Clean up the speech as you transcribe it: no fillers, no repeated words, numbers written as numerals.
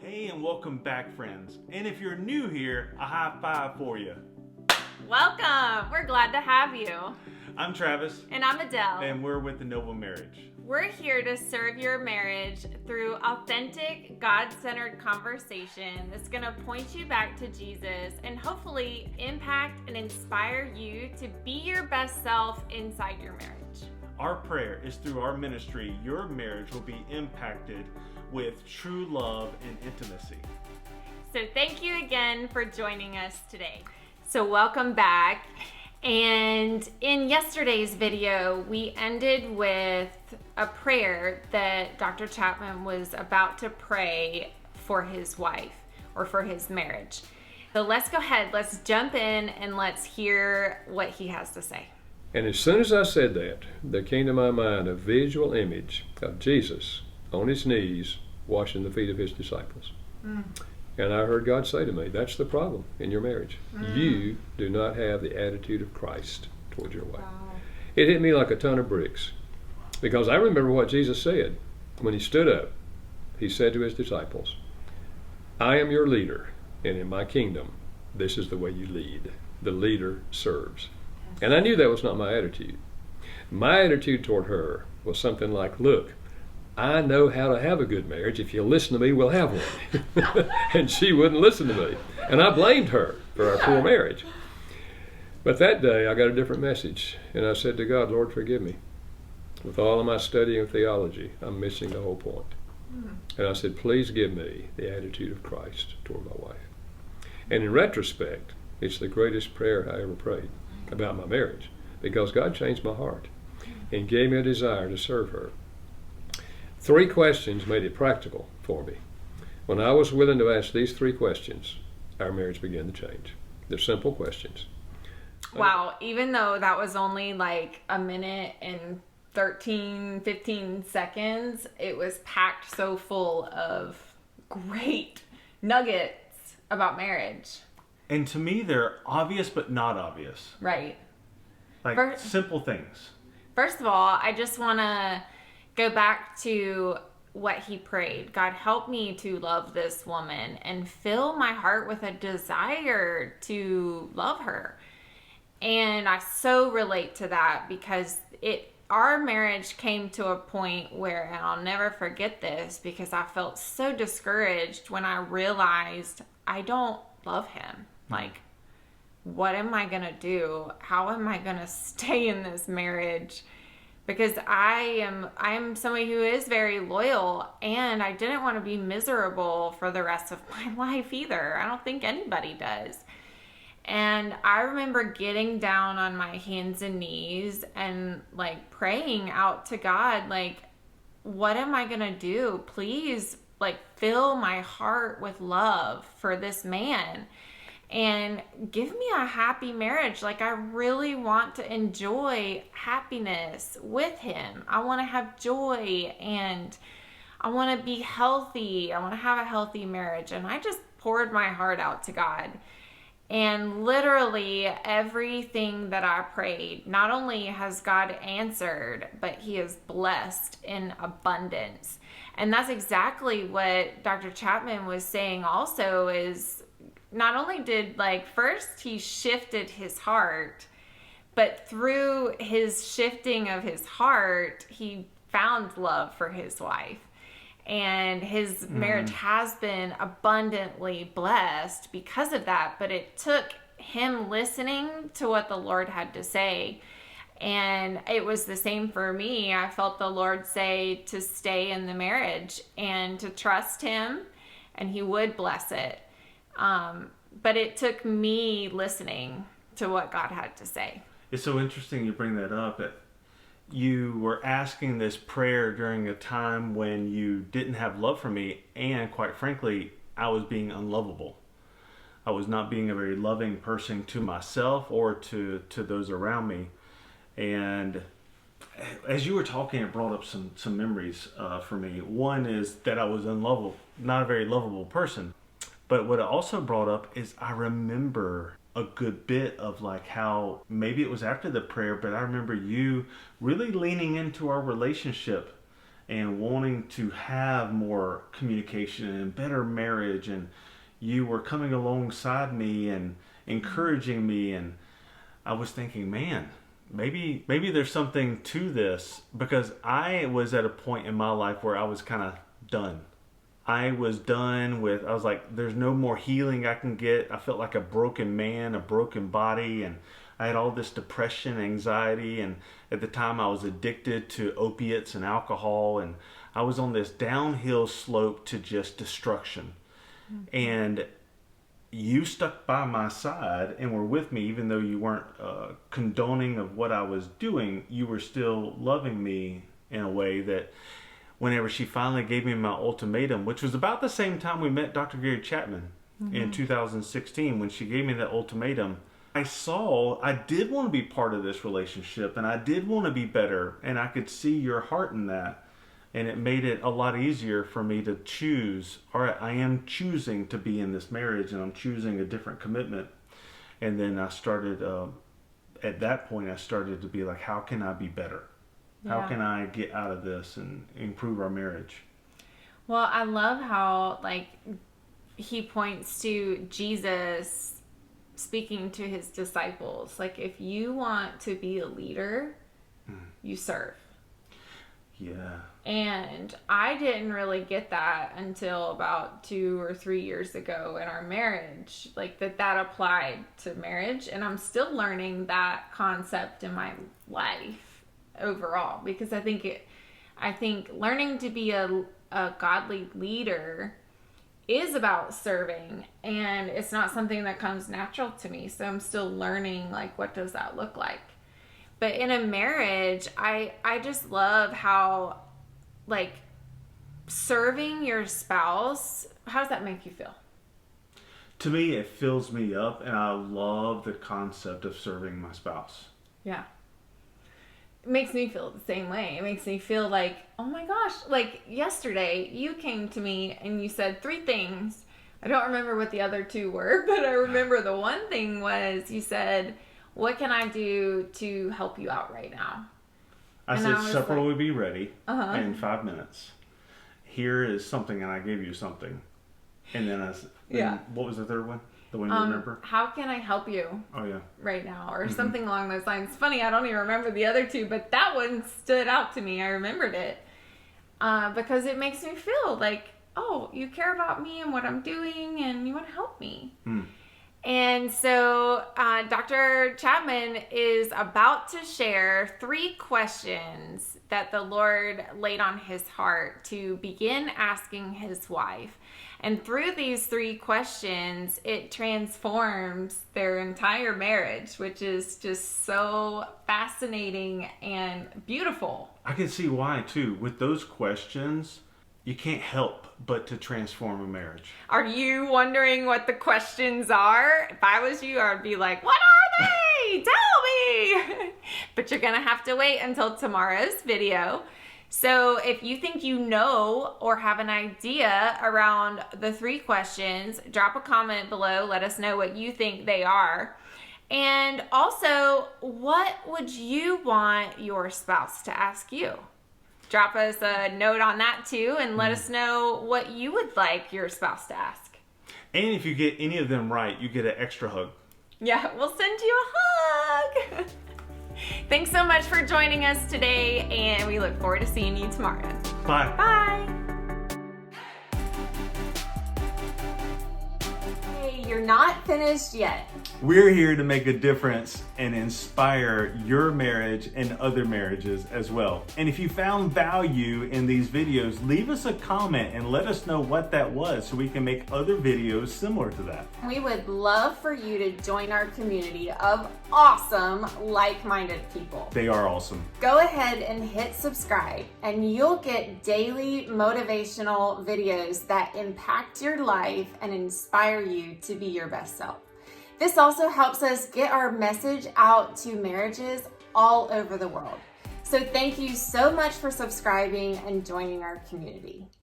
Hey, and welcome back, friends. And if you're new here, a high five for you. Welcome. We're glad to have you. I'm Travis. And I'm Adelle. And we're with the Noble Marriage. We're here to serve your marriage through authentic, God-centered conversation that's going to point you back to Jesus and hopefully impact and inspire you to be your best self inside your marriage. Our prayer is through our ministry, your marriage will be impacted with true love and intimacy. So thank you again for joining us today. So welcome back. And in yesterday's video, we ended with a prayer that Dr. Chapman was about to pray for his wife or for his marriage. So let's go ahead, let's jump in and let's hear what he has to say. And as soon as I said that, there came to my mind a visual image of Jesus on his knees washing the feet of his disciples. And I heard God say to me, that's the problem in your marriage. You do not have the attitude of Christ towards your wife. Wow. It hit me like a ton of bricks. Because I remember what Jesus said when he stood up. He said to his disciples, I am your leader, and in my kingdom, this is the way you lead. The leader serves. And I knew that was not my attitude. My attitude toward her was something like, look, I know how to have a good marriage. If you listen to me, we'll have one. And she wouldn't listen to me. And I blamed her for our poor marriage. But that day, I got a different message. And I said to God, Lord, forgive me. With all of my studying of theology, I'm missing the whole point. And I said, please give me the attitude of Christ toward my wife. And in retrospect, it's the greatest prayer I ever prayed about my marriage. Because God changed my heart and gave me a desire to serve her. 3 questions made it practical for me. When I was willing to ask these 3 questions, our marriage began to change. They're simple questions. Wow, even though that was only like a minute and 15 seconds, it was packed so full of great nuggets about marriage. And to me, they're obvious but not obvious. Right. Like simple things. First of all, I just want to go back to what he prayed. God, help me to love this woman and fill my heart with a desire to love her. And I so relate to that because our marriage came to a point where, and I'll never forget this, because I felt so discouraged when I realized I don't love him. Like, what am I going to do? How am I going to stay in this marriage? Because I am somebody who is very loyal, and I didn't want to be miserable for the rest of my life either. I don't think anybody does. And I remember getting down on my hands and knees and like praying out to God, like, what am I going to do? Please, like, fill my heart with love for this man and give me a happy marriage. Like, I really want to enjoy happiness with him. I want to have joy and I want to be healthy. I want to have a healthy marriage. And I just poured my heart out to God. And literally everything that I prayed, not only has God answered, but he has blessed in abundance. And that's exactly what Dr. Chapman was saying also, is not only did, like, first he shifted his heart, but through his shifting of his heart, he found love for his wife. And his marriage has been abundantly blessed because of that. But it took him listening to what the Lord had to say. And it was the same for me. I felt the Lord say to stay in the marriage and to trust him, and he would bless it. But it took me listening to what God had to say. It's so interesting you bring that up. You were asking this prayer during a time when you didn't have love for me, and quite frankly, I was being unlovable. I was not being a very loving person to myself or to those around me. And as you were talking, it brought up some memories for me. One is that I was unlovable, not a very lovable person. But what it also brought up is I remember a good bit of like how maybe it was after the prayer, but I remember you really leaning into our relationship and wanting to have more communication and better marriage, and you were coming alongside me and encouraging me, and I was thinking, man, maybe there's something to this, because I was at a point in my life where I was kind of done. I was done with, I was like, there's no more healing I can get. I felt like a broken man, a broken body, and I had all this depression, anxiety, and at the time I was addicted to opiates and alcohol, and I was on this downhill slope to just destruction. Mm-hmm. And you stuck by my side and were with me, even though you weren't condoning of what I was doing. You were still loving me in a way that whenever she finally gave me my ultimatum, which was about the same time we met Dr. Gary Chapman in 2016, when she gave me that ultimatum, I saw I did want to be part of this relationship, and I did want to be better, and I could see your heart in that. And it made it a lot easier for me to choose, all right, I am choosing to be in this marriage, and I'm choosing a different commitment. And then I started, at that point, I started to be like, how can I be better? Yeah. How can I get out of this and improve our marriage? Well, I love how, like, he points to Jesus speaking to his disciples. Like, if you want to be a leader, you serve. Yeah. And I didn't really get that until about 2 or 3 years ago in our marriage, like that applied to marriage. And I'm still learning that concept in my life overall, because I think learning to be a godly leader is about serving, and it's not something that comes natural to me. So I'm still learning, like, what does that look like? But in a marriage, I just love how, like, serving your spouse, how does that make you feel? To me, it fills me up, and I love the concept of serving my spouse. Yeah. It makes me feel the same way. It makes me feel like, oh my gosh, like yesterday you came to me and you said 3 things. I don't remember what the other 2 were, but I remember the one thing was you said, what can I do to help you out right now? I said supper will be ready in 5 minutes. Here is something, and I gave you something. And then what was the third one? The one you remember? How can I help you? Oh, yeah. Right now, or something along those lines. Funny, I don't even remember the other 2, but that one stood out to me. I remembered it because it makes me feel like, oh, you care about me and what I'm doing, and you want to help me. And so Dr. Chapman is about to share 3 questions that the Lord laid on his heart to begin asking his wife. And through these 3 questions, it transforms their entire marriage, which is just so fascinating and beautiful. I can see why, too. With those questions, you can't help but to transform a marriage. Are you wondering what the questions are? If I was you, I would be like, what are they? Tell me! But you're going to have to wait until tomorrow's video. So if you think you know or have an idea around the 3 questions, drop a comment below. Let us know what you think they are. And also, what would you want your spouse to ask you? Drop us a note on that too, and let us know what you would like your spouse to ask. And if you get any of them right, you get an extra hug. Yeah, we'll send you a hug. Thanks so much for joining us today, and we look forward to seeing you tomorrow. Bye. Bye. Hey, you're not finished yet. We're here to make a difference and inspire your marriage and other marriages as well. And if you found value in these videos, leave us a comment and let us know what that was so we can make other videos similar to that. We would love for you to join our community of awesome, like-minded people. They are awesome. Go ahead and hit subscribe, and you'll get daily motivational videos that impact your life and inspire you to be your best self. This also helps us get our message out to marriages all over the world. So thank you so much for subscribing and joining our community.